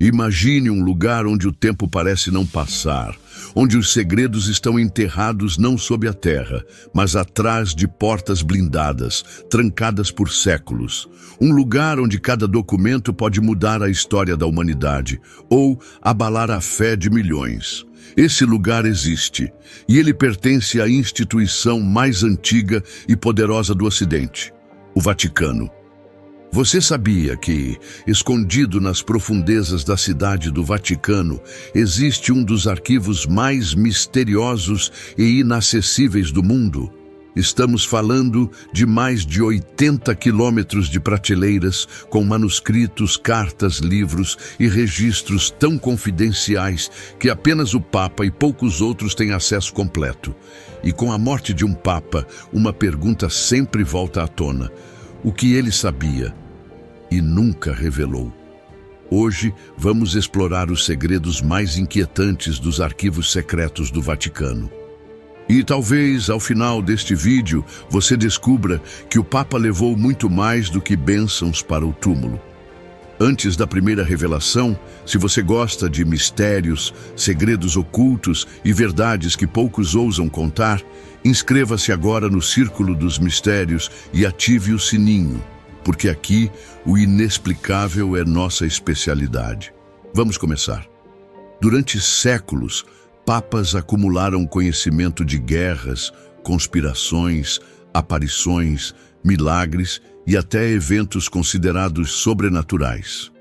Imagine um lugar onde o tempo parece não passar, onde os segredos estão enterrados não sob a terra, mas atrás de portas blindadas, trancadas por séculos. Um lugar onde cada documento pode mudar a história da humanidade ou abalar a fé de milhões. Esse lugar existe, e ele pertence à instituição mais antiga e poderosa do Ocidente, o Vaticano. Você sabia que, escondido nas profundezas da cidade do Vaticano, existe um dos arquivos mais misteriosos e inacessíveis do mundo? Estamos falando de mais de 80 quilômetros de prateleiras, com manuscritos, cartas, livros e registros tão confidenciais que apenas o Papa e poucos outros têm acesso completo. E com a morte de um Papa, uma pergunta sempre volta à tona: o que ele sabia e nunca revelou? Hoje vamos explorar os segredos mais inquietantes dos arquivos secretos do Vaticano. E talvez, ao final deste vídeo, você descubra que o Papa levou muito mais do que bênçãos para o túmulo. Antes da primeira revelação, se você gosta de mistérios, segredos ocultos e verdades que poucos ousam contar, inscreva-se agora no Círculo dos Mistérios e ative o sininho, porque aqui o inexplicável é nossa especialidade. Vamos começar. Durante séculos, papas acumularam conhecimento de guerras, conspirações, aparições, milagres e até eventos considerados sobrenaturais.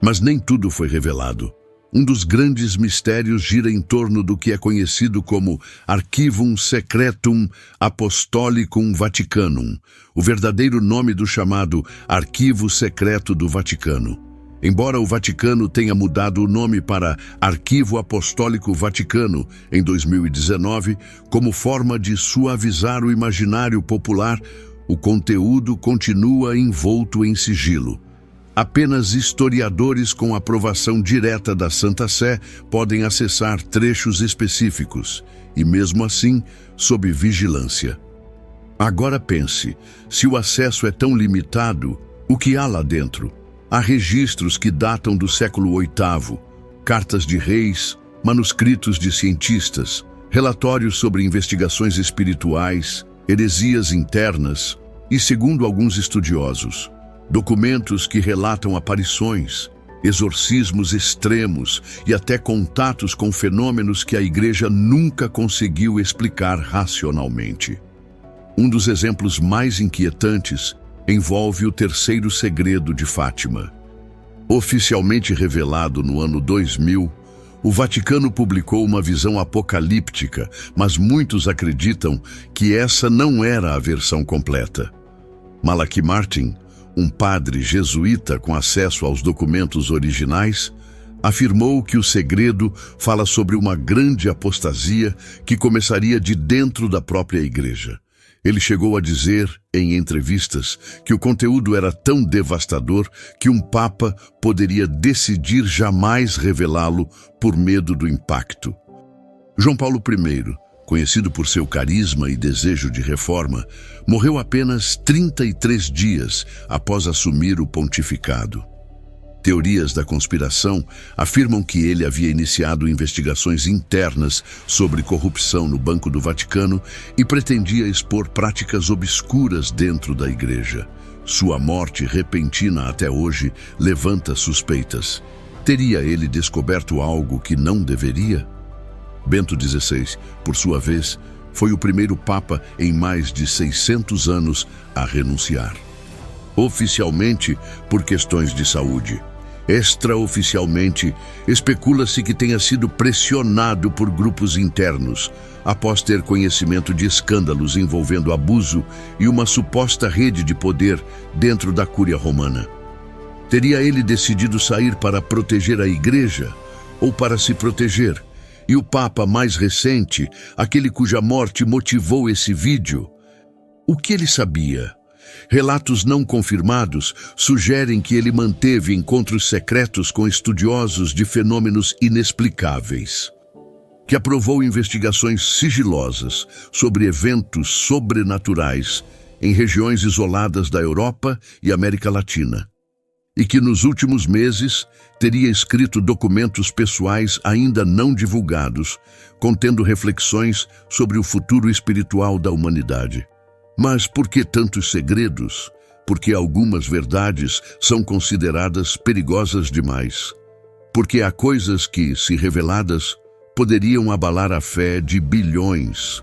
Mas nem tudo foi revelado. Um dos grandes mistérios gira em torno do que é conhecido como Archivum Secretum Apostolicum Vaticanum, o verdadeiro nome do chamado Arquivo Secreto do Vaticano. Embora o Vaticano tenha mudado o nome para Arquivo Apostólico Vaticano em 2019, como forma de suavizar o imaginário popular, o conteúdo continua envolto em sigilo. Apenas historiadores com aprovação direta da Santa Sé podem acessar trechos específicos, e mesmo assim, sob vigilância. Agora pense, se o acesso é tão limitado, o que há lá dentro? Há registros que datam do século VIII, cartas de reis, manuscritos de cientistas, relatórios sobre investigações espirituais, heresias internas e, segundo alguns estudiosos, documentos que relatam aparições, exorcismos extremos e até contatos com fenômenos que a Igreja nunca conseguiu explicar racionalmente. Um dos exemplos mais inquietantes envolve o terceiro segredo de Fátima. Oficialmente revelado no ano 2000, o Vaticano publicou uma visão apocalíptica, mas muitos acreditam que essa não era a versão completa. Malachi Martin, um padre jesuíta com acesso aos documentos originais, afirmou que o segredo fala sobre uma grande apostasia que começaria de dentro da própria Igreja. Ele chegou a dizer, em entrevistas, que o conteúdo era tão devastador que um papa poderia decidir jamais revelá-lo por medo do impacto. João Paulo I, conhecido por seu carisma e desejo de reforma, morreu apenas 33 dias após assumir o pontificado. Teorias da conspiração afirmam que ele havia iniciado investigações internas sobre corrupção no Banco do Vaticano e pretendia expor práticas obscuras dentro da Igreja. Sua morte repentina até hoje levanta suspeitas. Teria ele descoberto algo que não deveria? Bento XVI, por sua vez, foi o primeiro Papa em mais de 600 anos a renunciar. Oficialmente, por questões de saúde. Extraoficialmente, especula-se que tenha sido pressionado por grupos internos, após ter conhecimento de escândalos envolvendo abuso e uma suposta rede de poder dentro da Cúria Romana. Teria ele decidido sair para proteger a Igreja ou para se proteger? E o Papa mais recente, aquele cuja morte motivou esse vídeo? O que ele sabia? Relatos não confirmados sugerem que ele manteve encontros secretos com estudiosos de fenômenos inexplicáveis, que aprovou investigações sigilosas sobre eventos sobrenaturais em regiões isoladas da Europa e América Latina. e que nos últimos meses teria escrito documentos pessoais ainda não divulgados, contendo reflexões sobre o futuro espiritual da humanidade. Mas por que tantos segredos? Porque algumas verdades são consideradas perigosas demais. Porque há coisas que, se reveladas, poderiam abalar a fé de bilhões.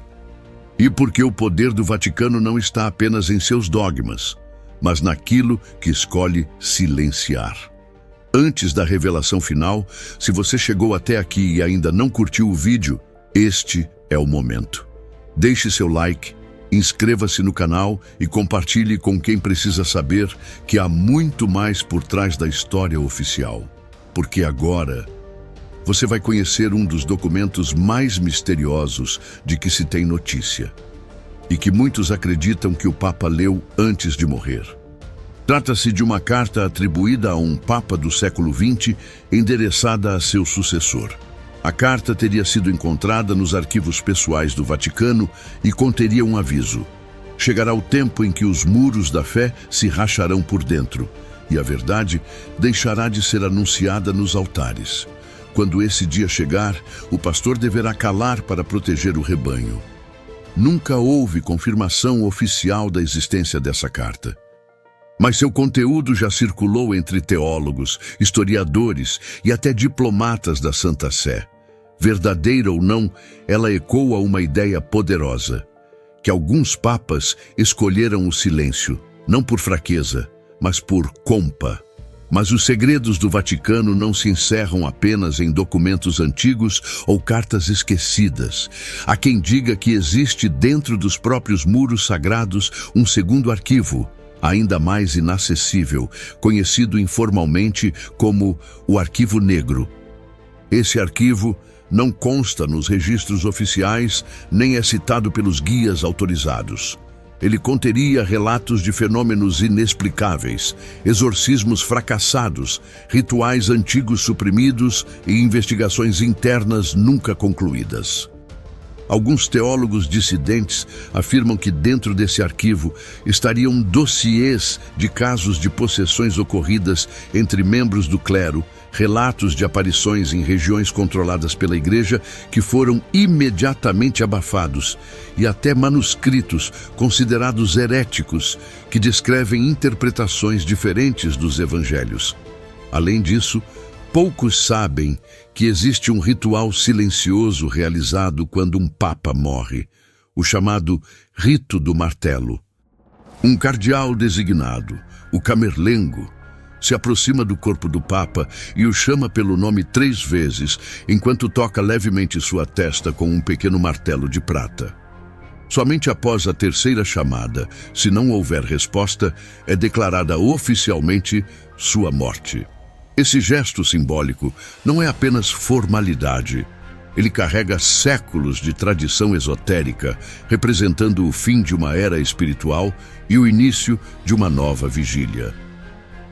E porque o poder do Vaticano não está apenas em seus dogmas, mas naquilo que escolhe silenciar. Antes da revelação final, se você chegou até aqui e ainda não curtiu o vídeo, este é o momento. Deixe seu like, inscreva-se no canal e compartilhe com quem precisa saber que há muito mais por trás da história oficial. Porque agora você vai conhecer um dos documentos mais misteriosos de que se tem notícia e que muitos acreditam que o Papa leu antes de morrer. Trata-se de uma carta atribuída a um Papa do século XX, endereçada a seu sucessor. A carta teria sido encontrada nos arquivos pessoais do Vaticano e conteria um aviso. Chegará o tempo em que os muros da fé se racharão por dentro, e a verdade deixará de ser anunciada nos altares. Quando esse dia chegar, o pastor deverá calar para proteger o rebanho. Nunca houve confirmação oficial da existência dessa carta. Mas seu conteúdo já circulou entre teólogos, historiadores e até diplomatas da Santa Sé. Verdadeira ou não, ela ecoa uma ideia poderosa, que alguns papas escolheram o silêncio, não por fraqueza, mas por compa. Mas os segredos do Vaticano não se encerram apenas em documentos antigos ou cartas esquecidas. Há quem diga que existe dentro dos próprios muros sagrados um segundo arquivo, ainda mais inacessível, conhecido informalmente como o Arquivo Negro. Esse arquivo não consta nos registros oficiais, nem é citado pelos guias autorizados. Ele conteria relatos de fenômenos inexplicáveis, exorcismos fracassados, rituais antigos suprimidos e investigações internas nunca concluídas. Alguns teólogos dissidentes afirmam que dentro desse arquivo estariam dossiês de casos de possessões ocorridas entre membros do clero, relatos de aparições em regiões controladas pela Igreja que foram imediatamente abafados, e até manuscritos considerados heréticos que descrevem interpretações diferentes dos evangelhos. Além disso, poucos sabem que existe um ritual silencioso realizado quando um papa morre, o chamado Rito do Martelo. Um cardeal designado, o camerlengo, se aproxima do corpo do Papa e o chama pelo nome 3 vezes, enquanto toca levemente sua testa com um pequeno martelo de prata. Somente após a 3ª chamada, se não houver resposta, é declarada oficialmente sua morte. Esse gesto simbólico não é apenas formalidade. Ele carrega séculos de tradição esotérica, representando o fim de uma era espiritual e o início de uma nova vigília.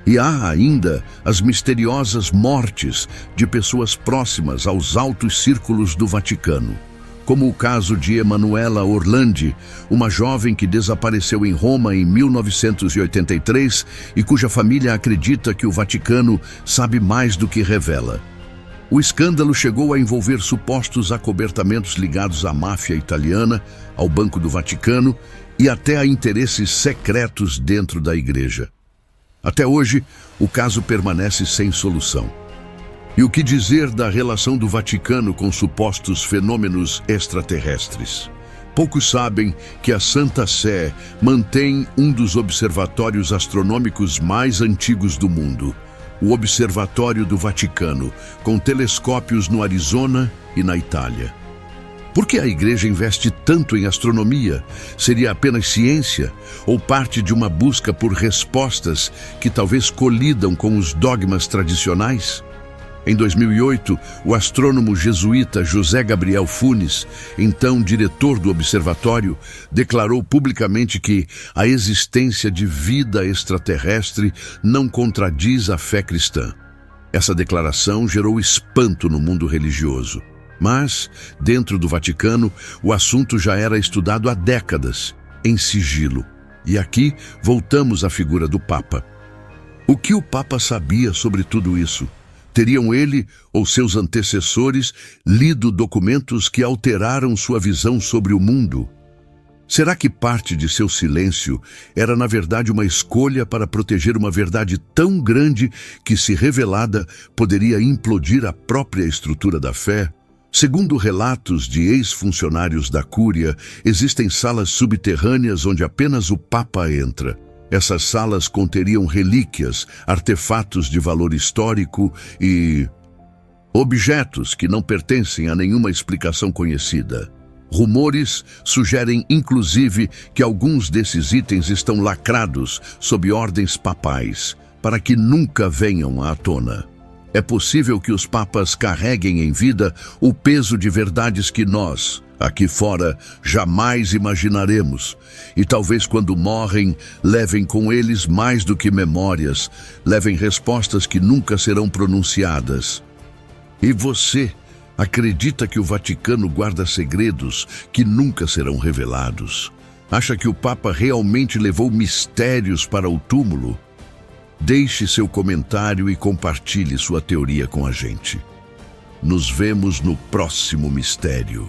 E há ainda as misteriosas mortes de pessoas próximas aos altos círculos do Vaticano, como o caso de Emanuela Orlandi, uma jovem que desapareceu em Roma em 1983 e cuja família acredita que o Vaticano sabe mais do que revela. O escândalo chegou a envolver supostos acobertamentos ligados à máfia italiana, ao Banco do Vaticano e até a interesses secretos dentro da Igreja. Até hoje, o caso permanece sem solução. E o que dizer da relação do Vaticano com supostos fenômenos extraterrestres? Poucos sabem que a Santa Sé mantém um dos observatórios astronômicos mais antigos do mundo, o Observatório do Vaticano, com telescópios no Arizona e na Itália. Por que a Igreja investe tanto em astronomia? Seria apenas ciência ou parte de uma busca por respostas que talvez colidam com os dogmas tradicionais? Em 2008, o astrônomo jesuíta José Gabriel Funes, então diretor do observatório, declarou publicamente que a existência de vida extraterrestre não contradiz a fé cristã. Essa declaração gerou espanto no mundo religioso. Mas, dentro do Vaticano, o assunto já era estudado há décadas, em sigilo. E aqui voltamos à figura do Papa. O que o Papa sabia sobre tudo isso? Teriam ele ou seus antecessores lido documentos que alteraram sua visão sobre o mundo? Será que parte de seu silêncio era, na verdade, uma escolha para proteger uma verdade tão grande que, se revelada, poderia implodir a própria estrutura da fé? Segundo relatos de ex-funcionários da Cúria, existem salas subterrâneas onde apenas o Papa entra. Essas salas conteriam relíquias, artefatos de valor histórico e objetos que não pertencem a nenhuma explicação conhecida. Rumores sugerem, inclusive, que alguns desses itens estão lacrados sob ordens papais, para que nunca venham à tona. É possível que os papas carreguem em vida o peso de verdades que nós, aqui fora, jamais imaginaremos. E talvez quando morrem, levem com eles mais do que memórias, levem respostas que nunca serão pronunciadas. E você acredita que o Vaticano guarda segredos que nunca serão revelados? Acha que o Papa realmente levou mistérios para o túmulo? Deixe seu comentário e compartilhe sua teoria com a gente. Nos vemos no próximo mistério.